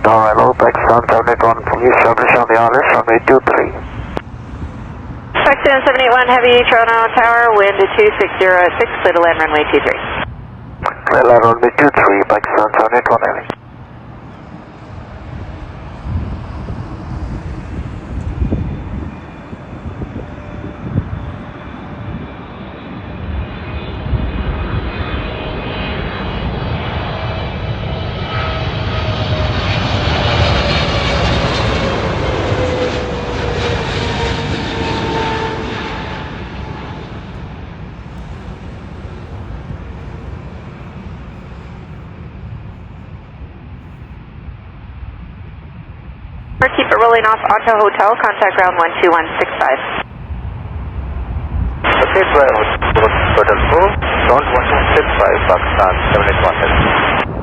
down hello, Pakistan 781, please establish on the honors, runway 23. Pakistan 781, Heavy, Toronto Tower, wind 260 at 6, clear to land runway 23. Clear land runway 23, Pakistan 781 Heavy. Keep it rolling off onto hotel, contact ground 12165. Okay, Hotel 4, Ground 12165, Pakistan 781 Heavy.